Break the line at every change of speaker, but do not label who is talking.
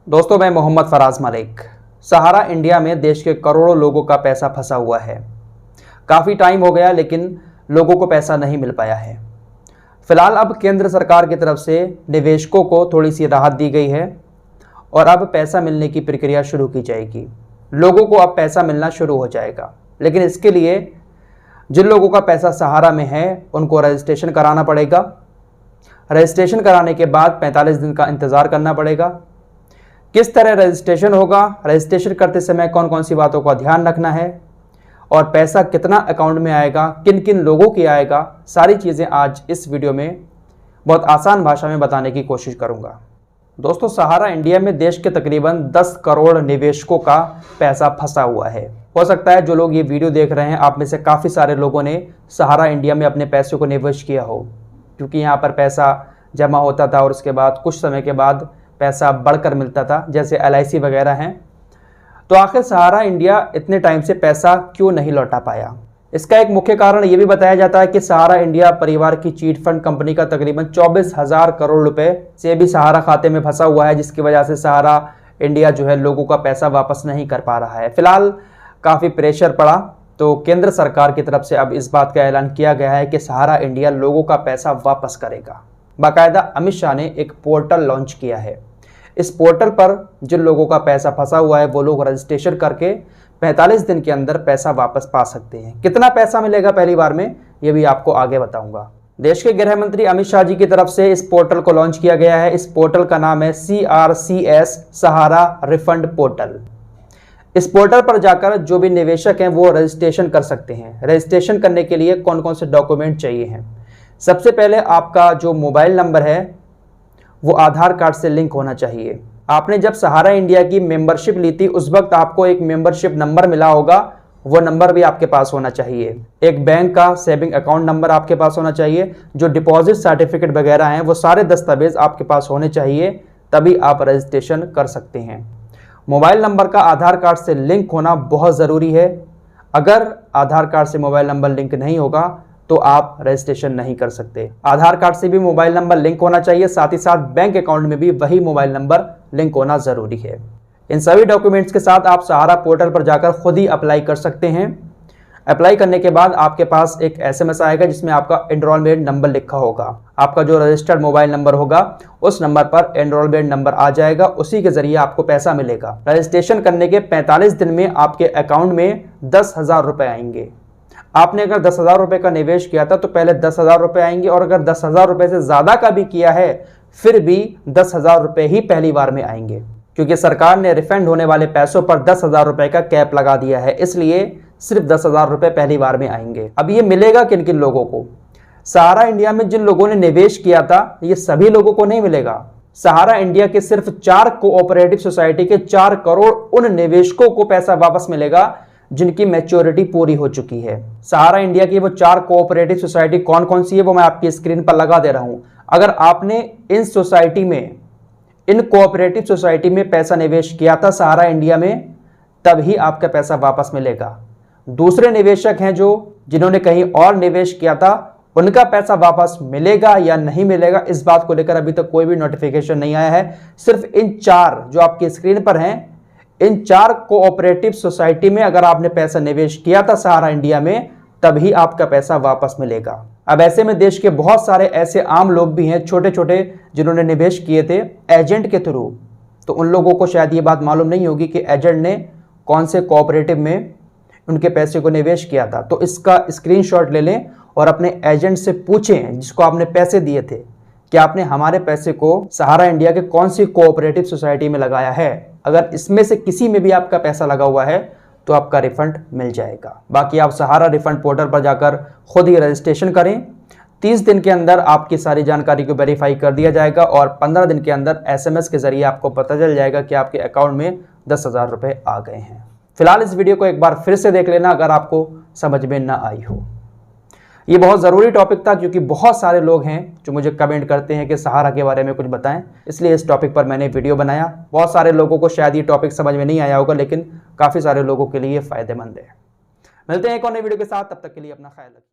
दोस्तों, मैं मोहम्मद फराज मलिक। सहारा इंडिया में देश के करोड़ों लोगों का पैसा फंसा हुआ है। काफ़ी टाइम हो गया लेकिन लोगों को पैसा नहीं मिल पाया है। फिलहाल अब केंद्र सरकार की तरफ से निवेशकों को थोड़ी सी राहत दी गई है और अब पैसा मिलने की प्रक्रिया शुरू की जाएगी। लोगों को अब पैसा मिलना शुरू हो जाएगा, लेकिन इसके लिए जिन लोगों का पैसा सहारा में है उनको रजिस्ट्रेशन कराना पड़ेगा। रजिस्ट्रेशन कराने के बाद 45 दिन का इंतज़ार करना पड़ेगा। किस तरह रजिस्ट्रेशन होगा, रजिस्ट्रेशन करते समय कौन कौन सी बातों का ध्यान रखना है और पैसा कितना अकाउंट में आएगा, किन किन लोगों की आएगा, सारी चीज़ें आज इस वीडियो में बहुत आसान भाषा में बताने की कोशिश करूंगा। दोस्तों, सहारा इंडिया में देश के तकरीबन 10 करोड़ निवेशकों का पैसा फंसा हुआ है। हो सकता है जो लोग ये वीडियो देख रहे हैं आप में से काफ़ी सारे लोगों ने सहारा इंडिया में अपने पैसे को निवेश किया हो, क्योंकि यहाँ पर पैसा जमा होता था और उसके बाद कुछ समय के बाद पैसा बढ़कर मिलता था, जैसे LIC वगैरह हैं। तो आखिर सहारा इंडिया इतने टाइम से पैसा क्यों नहीं लौटा पाया? इसका एक मुख्य कारण ये भी बताया जाता है कि सहारा इंडिया परिवार की चीट फंड कंपनी का तकरीबन 24,000 करोड़ रुपए से भी सहारा खाते में फंसा हुआ है, जिसकी वजह से सहारा इंडिया जो है लोगों का पैसा वापस नहीं कर पा रहा है। फिलहाल काफ़ी प्रेशर पड़ा तो केंद्र सरकार की तरफ से अब इस बात का ऐलान किया गया है कि सहारा इंडिया लोगों का पैसा वापस करेगा। बाकायदा अमित शाह ने एक पोर्टल लॉन्च किया है। इस पोर्टल पर जिन लोगों का पैसा फंसा हुआ है वो लोग रजिस्ट्रेशन करके 45 दिन के अंदर पैसा वापस पा सकते हैं। कितना पैसा मिलेगा पहली बार में, ये भी आपको आगे बताऊंगा। देश के गृह मंत्री अमित शाह जी की तरफ से इस पोर्टल को लॉन्च किया गया है। इस पोर्टल का नाम है CRCS सहारा रिफंड पोर्टल। इस पोर्टल पर जाकर जो भी निवेशक हैं वो रजिस्ट्रेशन कर सकते हैं। रजिस्ट्रेशन करने के लिए कौन कौन से डॉक्यूमेंट चाहिए हैं? सबसे पहले आपका जो मोबाइल नंबर है वो आधार कार्ड से लिंक होना चाहिए। आपने जब सहारा इंडिया की मेंबरशिप ली थी उस वक्त आपको एक मेंबरशिप नंबर मिला होगा, वो नंबर भी आपके पास होना चाहिए। एक बैंक का सेविंग अकाउंट नंबर आपके पास होना चाहिए। जो डिपॉजिट सर्टिफिकेट वगैरह हैं वो सारे दस्तावेज आपके पास होने चाहिए, तभी आप रजिस्ट्रेशन कर सकते हैं। मोबाइल नंबर का आधार कार्ड से लिंक होना बहुत ज़रूरी है। अगर आधार कार्ड से मोबाइल नंबर लिंक नहीं होगा तो आप रजिस्ट्रेशन नहीं कर सकते। आधार कार्ड से भी मोबाइल नंबर लिंक होना चाहिए, साथ ही साथ बैंक अकाउंट में भी वही मोबाइल नंबर लिंक होना ज़रूरी है। इन सभी डॉक्यूमेंट्स के साथ आप सहारा पोर्टल पर जाकर खुद ही अप्लाई कर सकते हैं। अप्लाई करने के बाद आपके पास एक SMS आएगा जिसमें आपका एनरोलमेंट नंबर लिखा होगा। आपका जो रजिस्टर्ड मोबाइल नंबर होगा उस नंबर पर एनरोलमेंट नंबर आ जाएगा, उसी के जरिए आपको पैसा मिलेगा। रजिस्ट्रेशन करने के 45 दिन में आपके अकाउंट में 10,000 रुपये आएंगे। आपने अगर 10,000 रुपये का निवेश किया था तो पहले 10,000 रुपये आएंगे, और अगर 10,000 रुपये से ज़्यादा का भी किया है फिर भी 10,000 रुपये ही पहली बार में आएंगे, क्योंकि सरकार ने रिफंड होने वाले पैसों पर 10,000 रुपये का कैप लगा दिया है। इसलिए सिर्फ 10,000 रुपये पहली बार में आएंगे। अब ये मिलेगा किन किन लोगों को? सहारा इंडिया में जिन लोगों ने निवेश किया था ये सभी लोगों को नहीं मिलेगा। सहारा इंडिया के सिर्फ 4 कोऑपरेटिव सोसाइटी के 4 करोड़ उन निवेशकों को पैसा वापस मिलेगा जिनकी मैच्योरिटी पूरी हो चुकी है। सहारा इंडिया की वो 4 कोऑपरेटिव सोसाइटी कौन कौन सी है वो मैं आपकी स्क्रीन पर लगा दे रहा हूं। अगर आपने इन सोसाइटी में, इन कोऑपरेटिव सोसाइटी में पैसा निवेश किया था सहारा इंडिया में, तभी आपका पैसा वापस मिलेगा। दूसरे निवेशक हैं जो जिन्होंने कहीं और निवेश किया था, उनका पैसा वापस मिलेगा या नहीं मिलेगा इस बात को लेकर अभी तक कोई भी नोटिफिकेशन नहीं आया है। सिर्फ इन 4 जो आपकी स्क्रीन पर हैं, इन 4 कोऑपरेटिव सोसाइटी में अगर आपने पैसा निवेश किया था सहारा इंडिया में, तभी आपका पैसा वापस मिलेगा। अब ऐसे में देश के बहुत सारे ऐसे आम लोग भी हैं, छोटे छोटे, जिन्होंने निवेश किए थे एजेंट के थ्रू। तो उन लोगों को शायद ये बात मालूम नहीं होगी कि एजेंट ने कौन से कोऑपरेटिव में उनके पैसे को निवेश किया था। तो इसका स्क्रीनशॉट ले लें और अपने एजेंट से पूछें जिसको आपने पैसे दिए थे कि आपने हमारे पैसे को सहारा इंडिया के कौन सी कोऑपरेटिव सोसाइटी में लगाया है। अगर इसमें से किसी में भी आपका पैसा लगा हुआ है तो आपका रिफंड मिल जाएगा। बाकी आप सहारा रिफंड पोर्टल पर जाकर खुद ही रजिस्ट्रेशन करें। 30 दिन के अंदर आपकी सारी जानकारी को वेरीफाई कर दिया जाएगा और 15 दिन के अंदर SMS के जरिए आपको पता चल जाएगा कि आपके अकाउंट में 10,000 रुपये आ गए हैं। फिलहाल इस वीडियो को एक बार फिर से देख लेना अगर आपको समझ में ना आई हो। ये बहुत ज़रूरी टॉपिक था क्योंकि बहुत सारे लोग हैं जो मुझे कमेंट करते हैं कि सहारा के बारे में कुछ बताएं, इसलिए इस टॉपिक पर मैंने वीडियो बनाया। बहुत सारे लोगों को शायद ये टॉपिक समझ में नहीं आया होगा, लेकिन काफ़ी सारे लोगों के लिए फ़ायदेमंद है। मिलते हैं एक और नई वीडियो के साथ, तब तक के लिए अपना ख्याल रखिए।